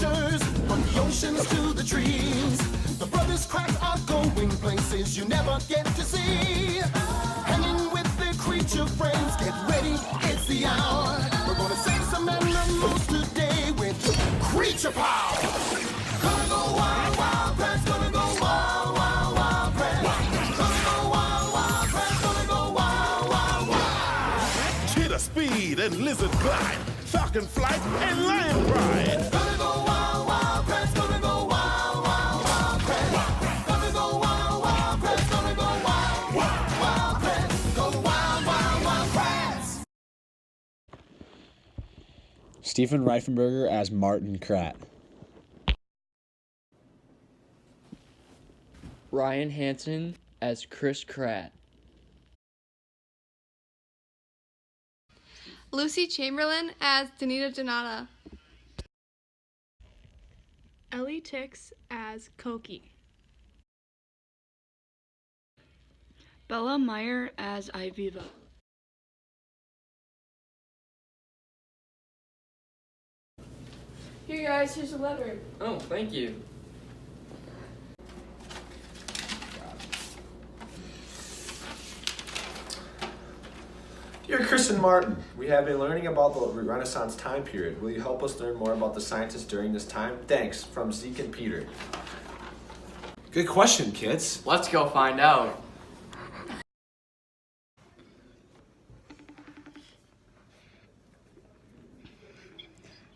adventures, from the oceans to the trees. The brothers Kratts are going places you never get to see. Hanging with their creature friends, get ready, it's the hour. We're gonna save some animals today with creature power. Gonna go wild, wild Kratts, gonna go wild, wild, wild Kratts. Gonna go wild, wild Kratts, gonna go wild, wild, wild. Cheetah speed and lizard glide, falcon flight and lion pride. Gonna go wild, wild Kratts, gonna go wild, wild, wild Kratts. Gonna go wild, wild Kratts, gonna go wild, wild, wild Kratts. Go wild, wild, wild Kratts. Stephen Reifenberger as Martin Kratt. Ryan Hansen as Chris Kratt. Lucy Chamberlain as Danita Donata. Ellie Tix as Koki. Bella Meyer as Iviva. Here guys, here's a letter. Oh, thank you. Dear Chris and Martin, we have been learning about the Renaissance time period. Will you help us learn more about the scientists during this time? Thanks, from Zeke and Peter. Good question, kids. Let's go find out.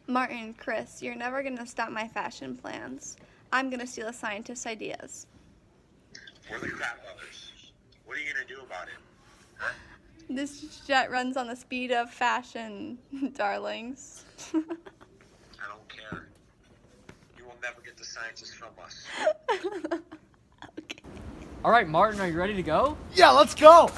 Martin, Chris, you're never going to stop my fashion plans. I'm going to steal a scientist's ideas. We're the Kratt brothers. What are you going to do about it? Huh? This jet runs on the speed of fashion, darlings. I don't care. You will never get the scientists from us. Okay. All right, Martin, are you ready to go? Yeah, let's go!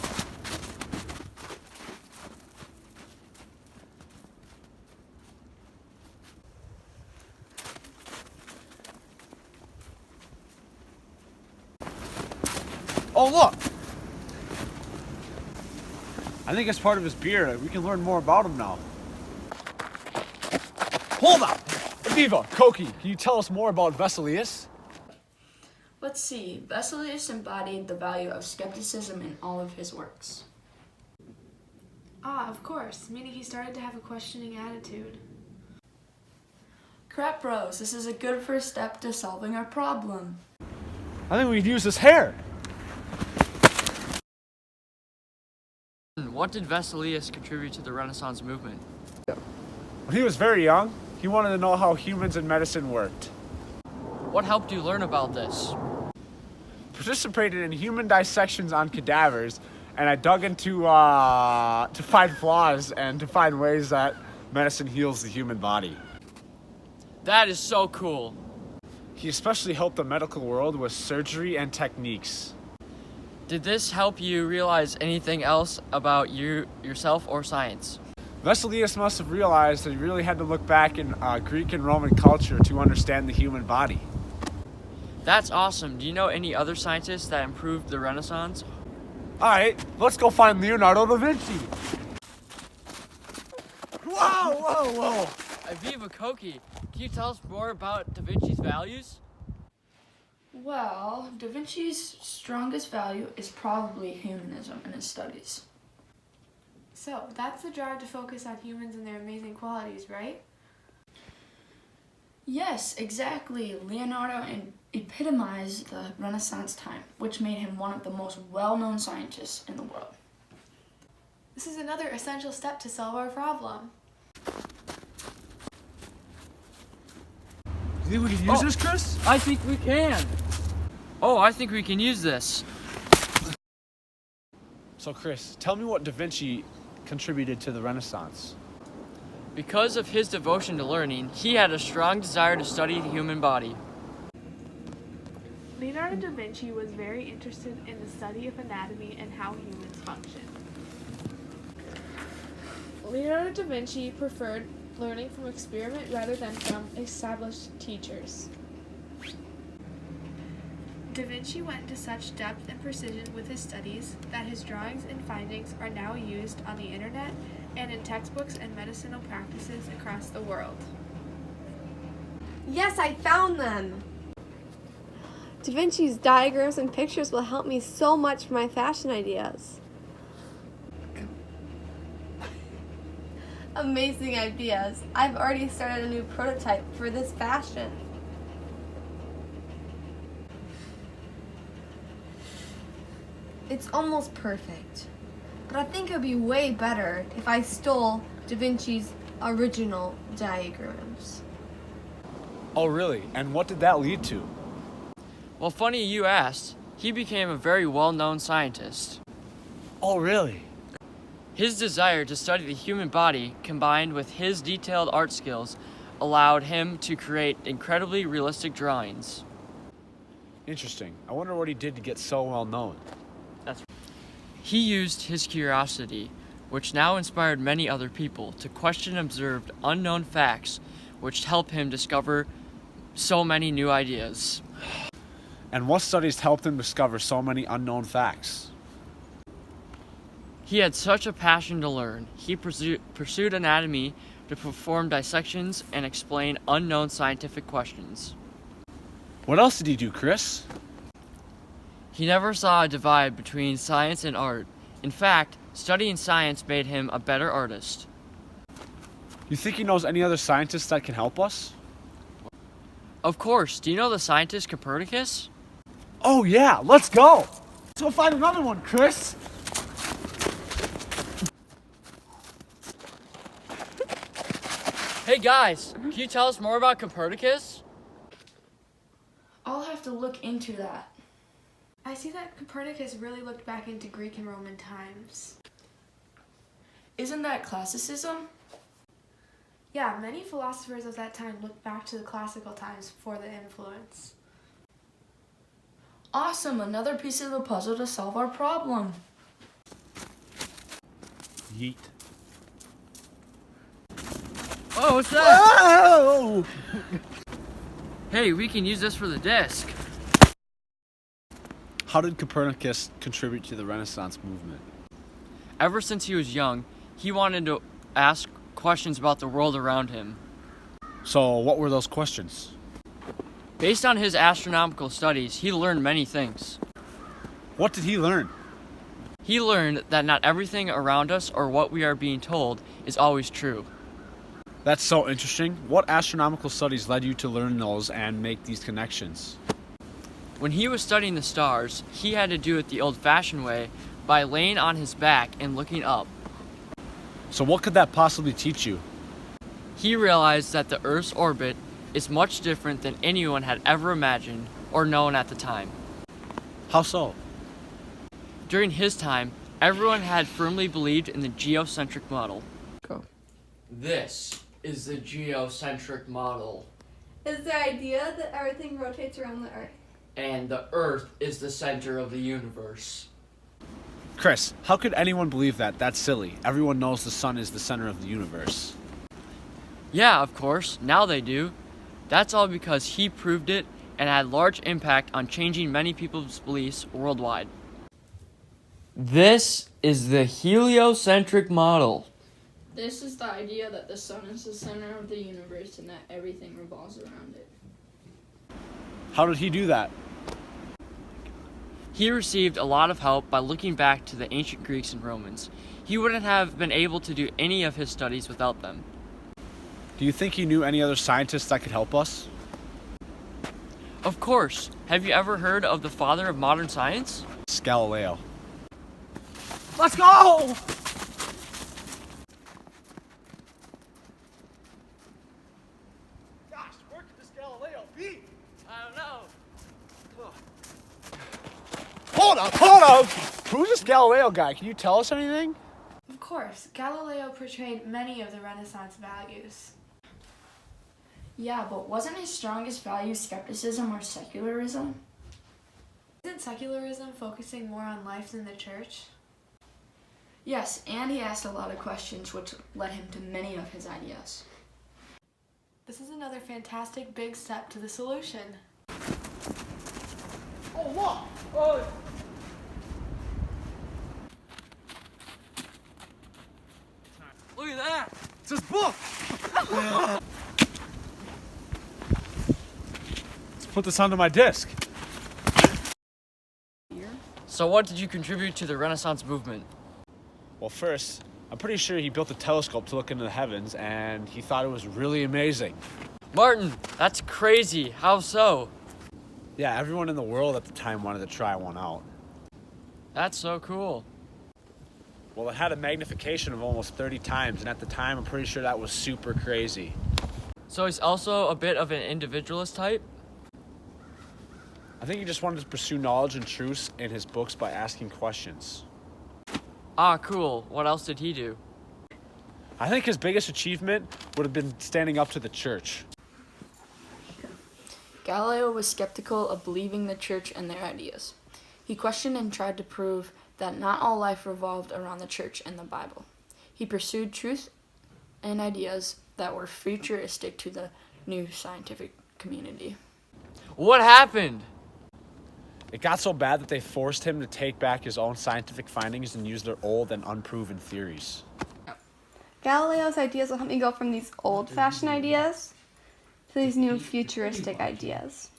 Oh, look! I think it's part of his beard. We can learn more about him now. Hold up! Aviva, Koki, can you tell us more about Vesalius? Let's see. Vesalius embodied the value of skepticism in all of his works. Ah, of course, meaning he started to have a questioning attitude. Kratt Bros, this is a good first step to solving our problem. I think we could use his hair. What did Vesalius contribute to the Renaissance movement? When he was very young, he wanted to know how humans and medicine worked. What helped you learn about this? Participated in human dissections on cadavers, and I dug into to find flaws and to find ways that medicine heals the human body. That is so cool. He especially helped the medical world with surgery and techniques. Did this help you realize anything else about yourself or science? Vesalius must have realized that he really had to look back in Greek and Roman culture to understand the human body. That's awesome. Do you know any other scientists that improved the Renaissance? All right, let's go find Leonardo da Vinci. Whoa, whoa, whoa. Aviva, Koki, can you tell us more about Da Vinci's values? Well, Da Vinci's strongest value is probably humanism in his studies. So, that's the drive to focus on humans and their amazing qualities, right? Yes, exactly. Leonardo epitomized the Renaissance time, which made him one of the most well-known scientists in the world. This is another essential step to solve our problem. You think we can use this, Chris? I think we can. Oh, I think we can use this. So, Chris, tell me what Da Vinci contributed to the Renaissance. Because of his devotion to learning, he had a strong desire to study the human body. Leonardo da Vinci was very interested in the study of anatomy and how humans function. Leonardo da Vinci preferred learning from experiment rather than from established teachers. Da Vinci went to such depth and precision with his studies that his drawings and findings are now used on the internet and in textbooks and medicinal practices across the world. Yes, I found them. Da Vinci's diagrams and pictures will help me so much for my fashion ideas. Amazing ideas. I've already started a new prototype for this fashion. It's almost perfect. But I think it would be way better if I stole Da Vinci's original diagrams. Oh, really? And what did that lead to? Well, funny you asked. He became a very well-known scientist. Oh, really? His desire to study the human body, combined with his detailed art skills, allowed him to create incredibly realistic drawings. Interesting. I wonder what he did to get so well known. He used his curiosity, which now inspired many other people, to question observed unknown facts, which helped him discover so many new ideas. And what studies helped him discover so many unknown facts? He had such a passion to learn. He pursued anatomy to perform dissections and explain unknown scientific questions. What else did he do, Chris? He never saw a divide between science and art. In fact, studying science made him a better artist. You think he knows any other scientists that can help us? Of course. Do you know the scientist Copernicus? Oh yeah, let's go! Let's go find another one, Chris! Hey guys, can you tell us more about Copernicus? I'll have to look into that. I see that Copernicus really looked back into Greek and Roman times. Isn't that classicism? Yeah, many philosophers of that time looked back to the classical times for the influence. Awesome, another piece of the puzzle to solve our problem. Yeet. Oh, what's that? Whoa! Hey, we can use this for the disc. How did Copernicus contribute to the Renaissance movement? Ever since he was young, he wanted to ask questions about the world around him. So, what were those questions? Based on his astronomical studies, he learned many things. What did he learn? He learned that not everything around us or what we are being told is always true. That's so interesting. What astronomical studies led you to learn those and make these connections? When he was studying the stars, he had to do it the old-fashioned way by laying on his back and looking up. So what could that possibly teach you? He realized that the Earth's orbit is much different than anyone had ever imagined or known at the time. How so? During his time, everyone had firmly believed in the geocentric model. Go. This is the geocentric model. Is the idea that everything rotates around the Earth. And the Earth is the center of the universe. Chris, how could anyone believe that? That's silly. Everyone knows the sun is the center of the universe. Yeah, of course. Now they do. That's all because he proved it and had large impact on changing many people's beliefs worldwide. This is the heliocentric model. This is the idea that the sun is the center of the universe and that everything revolves around it. How did he do that? He received a lot of help by looking back to the ancient Greeks and Romans. He wouldn't have been able to do any of his studies without them. Do you think he knew any other scientists that could help us? Of course. Have you ever heard of the father of modern science? It's Galileo. Let's go! Gosh, where could this Galileo be? I don't know. Hold up! Who's this Galileo guy? Can you tell us anything? Of course, Galileo portrayed many of the Renaissance values. Yeah, but wasn't his strongest value skepticism or secularism? Isn't secularism focusing more on life than the church? Yes, and he asked a lot of questions which led him to many of his ideas. This is another fantastic big step to the solution. Oh, look! Oh. Look at that! It's his book! put this onto my disc. So what did you contribute to the Renaissance movement? Well, first, I'm pretty sure he built a telescope to look into the heavens, and he thought it was really amazing. Martin, that's crazy. How so? Yeah, everyone in the world at the time wanted to try one out. That's so cool. Well, it had a magnification of almost 30 times, and at the time, I'm pretty sure that was super crazy. So he's also a bit of an individualist type? I think he just wanted to pursue knowledge and truths in his books by asking questions. Ah, cool. What else did he do? I think his biggest achievement would have been standing up to the church. Galileo was skeptical of believing the church and their ideas. He questioned and tried to prove that not all life revolved around the church and the Bible. He pursued truth and ideas that were futuristic to the new scientific community. What happened? It got so bad that they forced him to take back his own scientific findings and use their old and unproven theories. Galileo's ideas will help me go from these old-fashioned ideas to these new futuristic ideas.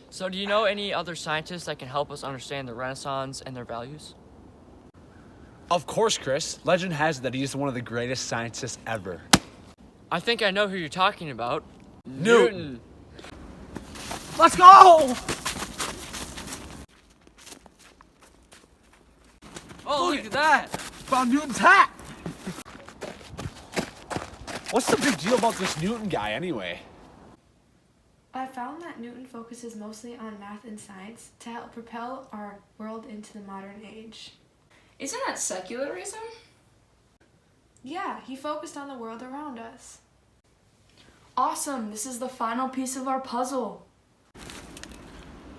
So do you know any other scientists that can help us understand the Renaissance and their values? Of course, Chris. Legend has it that he is one of the greatest scientists ever. I think I know who you're talking about. Newton. Let's go! Oh, look at that! Found Newton's hat! What's the big deal about this Newton guy anyway? I found that Newton focuses mostly on math and science to help propel our world into the modern age. Isn't that secularism? Yeah, he focused on the world around us. Awesome, this is the final piece of our puzzle.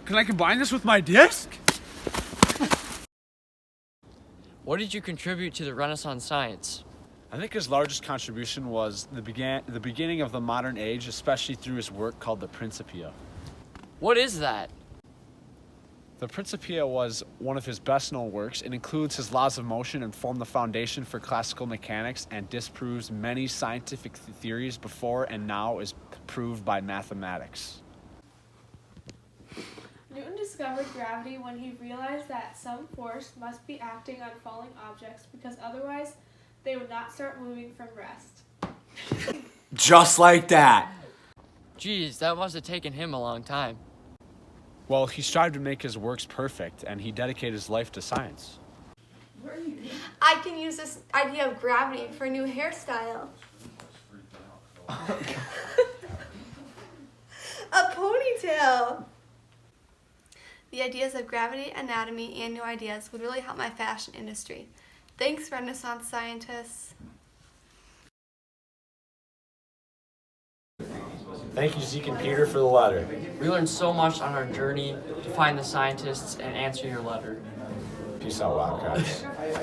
Can I combine this with my disc? What did you contribute to the Renaissance science? I think his largest contribution was the beginning of the modern age, especially through his work called the Principia. What is that? The Principia was one of his best known works. It includes his laws of motion and formed the foundation for classical mechanics and disproves many scientific theories before and now is proved by mathematics. Newton discovered gravity when he realized that some force must be acting on falling objects because otherwise they would not start moving from rest. Just like that. Geez, that must have taken him a long time. Well, he strived to make his works perfect, and he dedicated his life to science. I can use this idea of gravity for a new hairstyle. A ponytail. The ideas of gravity, anatomy, and new ideas would really help my fashion industry. Thanks, Renaissance scientists. Thank you, Zeke and Peter, for the letter. We learned so much on our journey to find the scientists and answer your letter. Peace out, Wild Kratts.